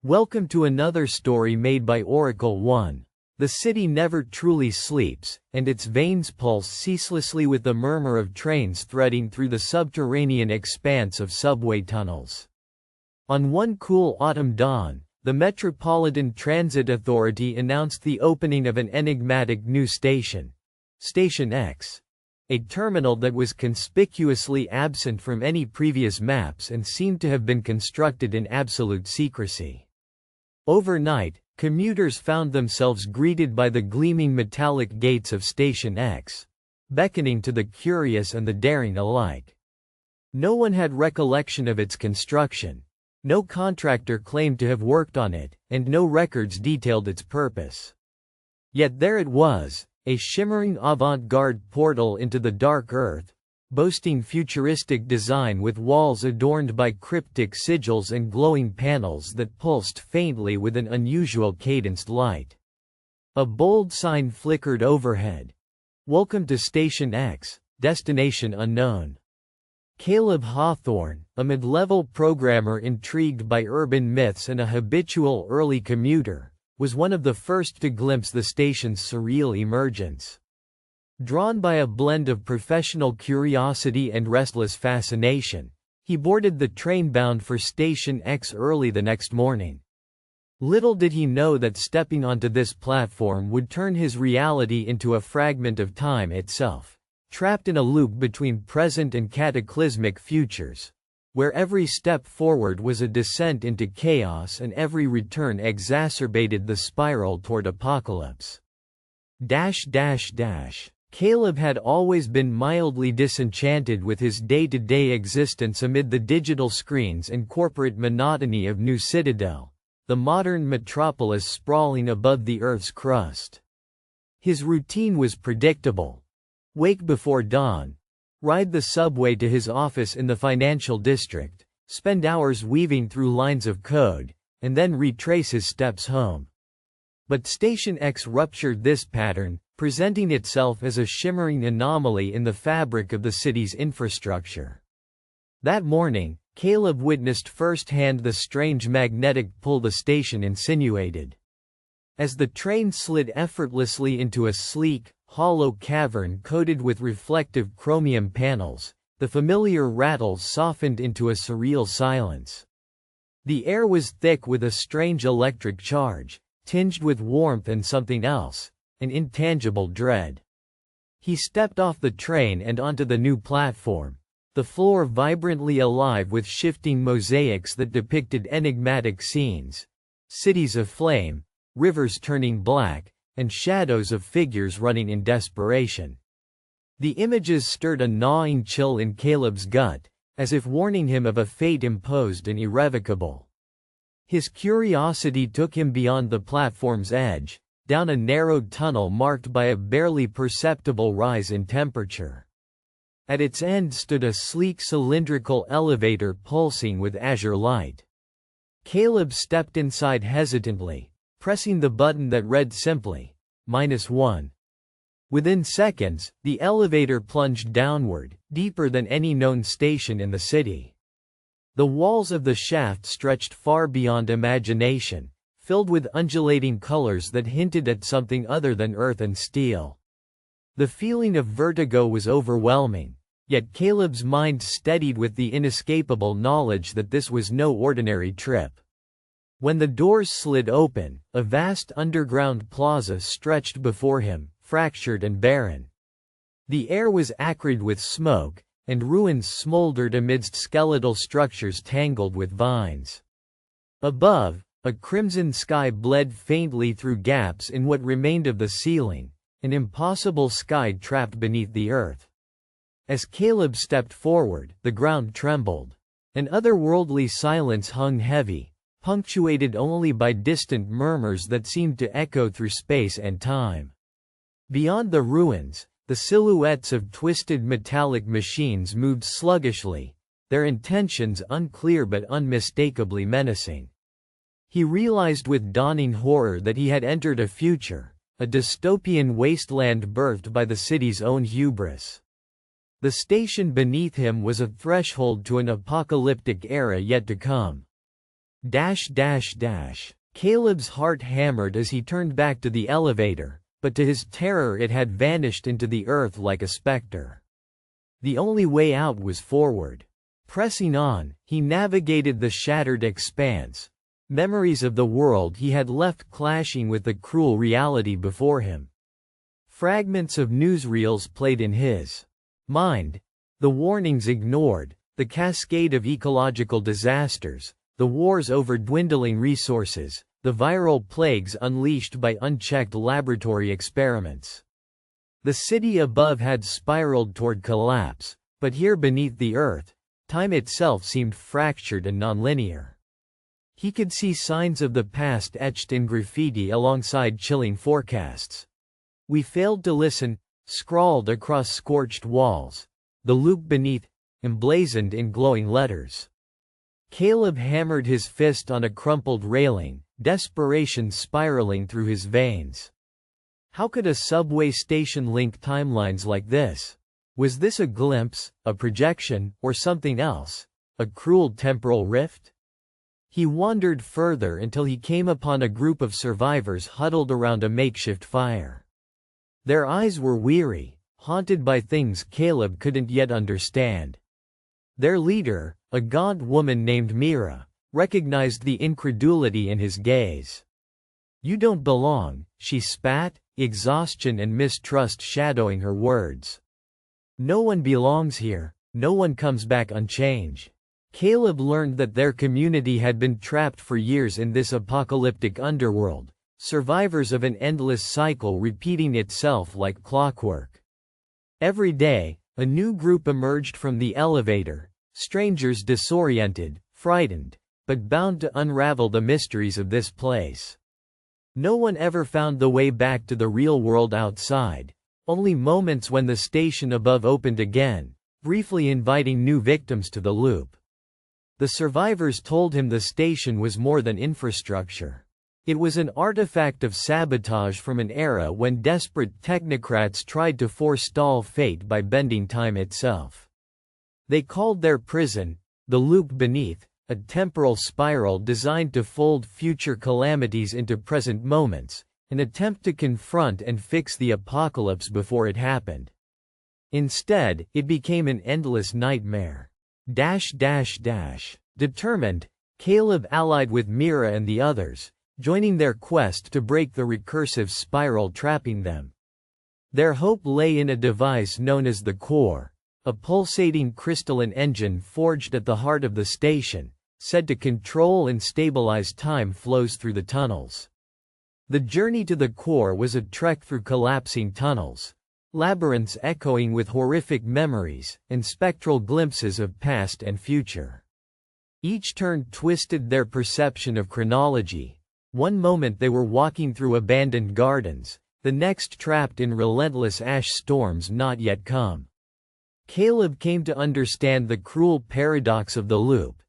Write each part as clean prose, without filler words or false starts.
Welcome to another story made by Oracle One. The city never truly sleeps, and its veins pulse ceaselessly with the murmur of trains threading through the subterranean expanse of subway tunnels. On one cool autumn dawn, the Metropolitan Transit Authority announced the opening of an enigmatic new station, Station X, a terminal that was conspicuously absent from any previous maps and seemed to have been constructed in absolute secrecy. Overnight, commuters found themselves greeted by the gleaming metallic gates of Station X, beckoning to the curious and the daring alike. No one had recollection of its construction. No contractor claimed to have worked on it, and no records detailed its purpose. Yet there it was, a shimmering avant-garde portal into the dark earth, boasting futuristic design with walls adorned by cryptic sigils and glowing panels that pulsed faintly with an unusual cadenced light. A bold sign flickered overhead. "Welcome to Station X, destination unknown." Caleb Hawthorne, a mid-level programmer intrigued by urban myths and a habitual early commuter, was one of the first to glimpse the station's surreal emergence. Drawn by a blend of professional curiosity and restless fascination, he boarded the train bound for Station X early the next morning. Little did he know that stepping onto this platform would turn his reality into a fragment of time itself, trapped in a loop between present and cataclysmic futures, where every step forward was a descent into chaos and every return exacerbated the spiral toward apocalypse. Caleb had always been mildly disenchanted with his day-to-day existence amid the digital screens and corporate monotony of New Citadel, the modern metropolis sprawling above the Earth's crust. His routine was predictable. Wake before dawn, ride the subway to his office in the financial district, spend hours weaving through lines of code, and then retrace his steps home. But Station X ruptured this pattern, presenting itself as a shimmering anomaly in the fabric of the city's infrastructure. That morning, Caleb witnessed firsthand the strange magnetic pull the station insinuated. As the train slid effortlessly into a sleek, hollow cavern coated with reflective chromium panels, the familiar rattles softened into a surreal silence. The air was thick with a strange electric charge, tinged with warmth and something else, an intangible dread. He stepped off the train and onto the new platform, the floor vibrantly alive with shifting mosaics that depicted enigmatic scenes, cities aflame, rivers turning black, and shadows of figures running in desperation. The images stirred a gnawing chill in Caleb's gut, as if warning him of a fate imposed and irrevocable. His curiosity took him beyond the platform's edge, down a narrowed tunnel marked by a barely perceptible rise in temperature. At its end stood a sleek cylindrical elevator pulsing with azure light. Caleb stepped inside hesitantly, pressing the button that read simply, -1. Within seconds, the elevator plunged downward, deeper than any known station in the city. The walls of the shaft stretched far beyond imagination, filled with undulating colors that hinted at something other than earth and steel. The feeling of vertigo was overwhelming, yet Caleb's mind steadied with the inescapable knowledge that this was no ordinary trip. When the doors slid open, a vast underground plaza stretched before him, fractured and barren. The air was acrid with smoke, and ruins smoldered amidst skeletal structures tangled with vines. Above, a crimson sky bled faintly through gaps in what remained of the ceiling, an impossible sky trapped beneath the earth. As Caleb stepped forward, the ground trembled. An otherworldly silence hung heavy, punctuated only by distant murmurs that seemed to echo through space and time. Beyond the ruins, the silhouettes of twisted metallic machines moved sluggishly, their intentions unclear but unmistakably menacing. He realized with dawning horror that he had entered a future, a dystopian wasteland birthed by the city's own hubris. The station beneath him was a threshold to an apocalyptic era yet to come. Dash dash dash. Caleb's heart hammered as he turned back to the elevator, but to his terror it had vanished into the earth like a specter. The only way out was forward. Pressing on, he navigated the shattered expanse, memories of the world he had left clashing with the cruel reality before him. Fragments of newsreels played in his mind, the warnings ignored, the cascade of ecological disasters, the wars over dwindling resources, the viral plagues unleashed by unchecked laboratory experiments. The city above had spiraled toward collapse, but here beneath the earth, time itself seemed fractured and nonlinear. He could see signs of the past etched in graffiti alongside chilling forecasts. "We failed to listen," scrawled across scorched walls. "The loop beneath," emblazoned in glowing letters. Caleb hammered his fist on a crumpled railing, desperation spiraling through his veins. How could a subway station link timelines like this? Was this a glimpse, a projection, or something else? A cruel temporal rift? He wandered further until he came upon a group of survivors huddled around a makeshift fire. Their eyes were weary, haunted by things Caleb couldn't yet understand. Their leader, a gaunt woman named Mira, recognized the incredulity in his gaze. "You don't belong," she spat, exhaustion and mistrust shadowing her words. "No one belongs here, no one comes back unchanged." Caleb learned that their community had been trapped for years in this apocalyptic underworld, survivors of an endless cycle repeating itself like clockwork. Every day, a new group emerged from the elevator, strangers disoriented, frightened, but bound to unravel the mysteries of this place. No one ever found the way back to the real world outside, only moments when the station above opened again, briefly inviting new victims to the loop. The survivors told him the station was more than infrastructure. It was an artifact of sabotage from an era when desperate technocrats tried to forestall fate by bending time itself. They called their prison, the loop beneath, a temporal spiral designed to fold future calamities into present moments, an attempt to confront and fix the apocalypse before it happened. Instead, it became an endless nightmare. Determined, Caleb allied with Mira and the others, joining their quest to break the recursive spiral trapping them. Their hope lay in a device known as the core, a pulsating crystalline engine forged at the heart of the station, said to control and stabilize time flows through the tunnels. The journey to the core was a trek through collapsing tunnels, labyrinths echoing with horrific memories, and spectral glimpses of past and future. Each turn twisted their perception of chronology. One moment they were walking through abandoned gardens, the next trapped in relentless ash storms not yet come. Caleb came to understand the cruel paradox of the loop.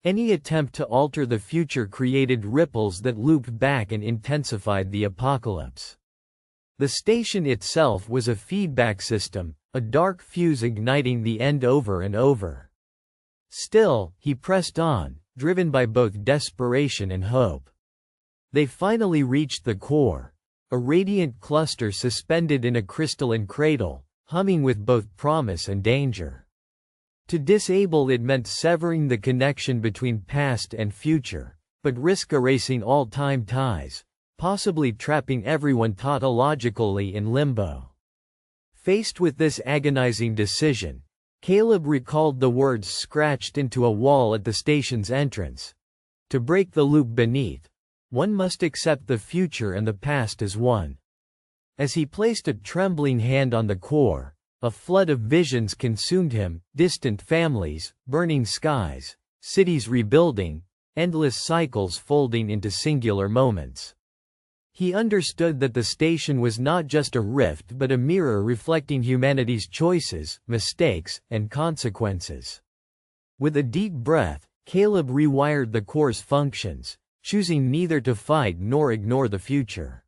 Any attempt to alter the future created ripples that looped back and intensified the apocalypse. The station itself was a feedback system, a dark fuse igniting the end over and over. Still, he pressed on, driven by both desperation and hope. They finally reached the core, a radiant cluster suspended in a crystalline cradle, humming with both promise and danger. To disable it meant severing the connection between past and future, but risk erasing all time ties, possibly trapping everyone tautologically in limbo. Faced with this agonizing decision, Caleb recalled the words scratched into a wall at the station's entrance. To break the loop beneath, one must accept the future and the past as one. As he placed a trembling hand on the core, a flood of visions consumed him: distant families, burning skies, cities rebuilding, endless cycles folding into singular moments. He understood that the station was not just a rift but a mirror reflecting humanity's choices, mistakes, and consequences. With a deep breath, Caleb rewired the core's functions, choosing neither to fight nor ignore the future.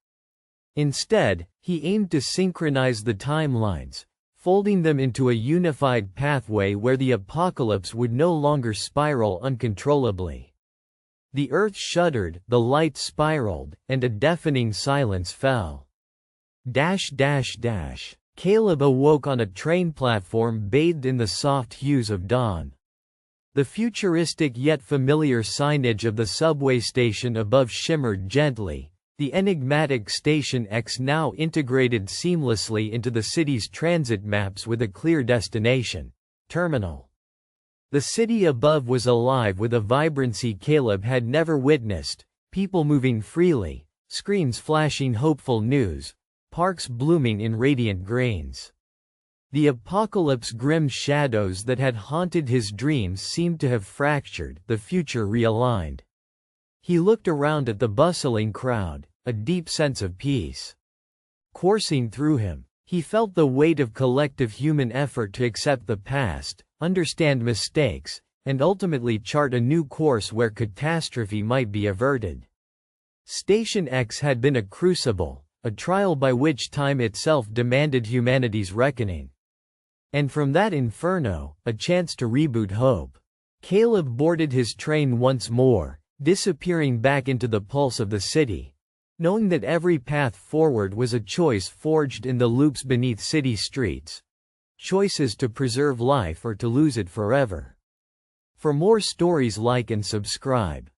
Instead, he aimed to synchronize the timelines, folding them into a unified pathway where the apocalypse would no longer spiral uncontrollably. The earth shuddered, the light spiraled, and a deafening silence fell. Caleb awoke on a train platform bathed in the soft hues of dawn. The futuristic yet familiar signage of the subway station above shimmered gently, the enigmatic Station X now integrated seamlessly into the city's transit maps with a clear destination: terminal. The city above was alive with a vibrancy Caleb had never witnessed, people moving freely, screens flashing hopeful news, parks blooming in radiant greens. The apocalypse's grim shadows that had haunted his dreams seemed to have fractured, the future realigned. He looked around at the bustling crowd, a deep sense of peace coursing through him. He felt the weight of collective human effort to accept the past, understand mistakes, and ultimately chart a new course where catastrophe might be averted. Station X had been a crucible, a trial by which time itself demanded humanity's reckoning. And from that inferno, a chance to reboot hope. Caleb boarded his train once more, disappearing back into the pulse of the city, knowing that every path forward was a choice forged in the loops beneath city streets. Choices to preserve life or to lose it forever. For more stories, like and subscribe.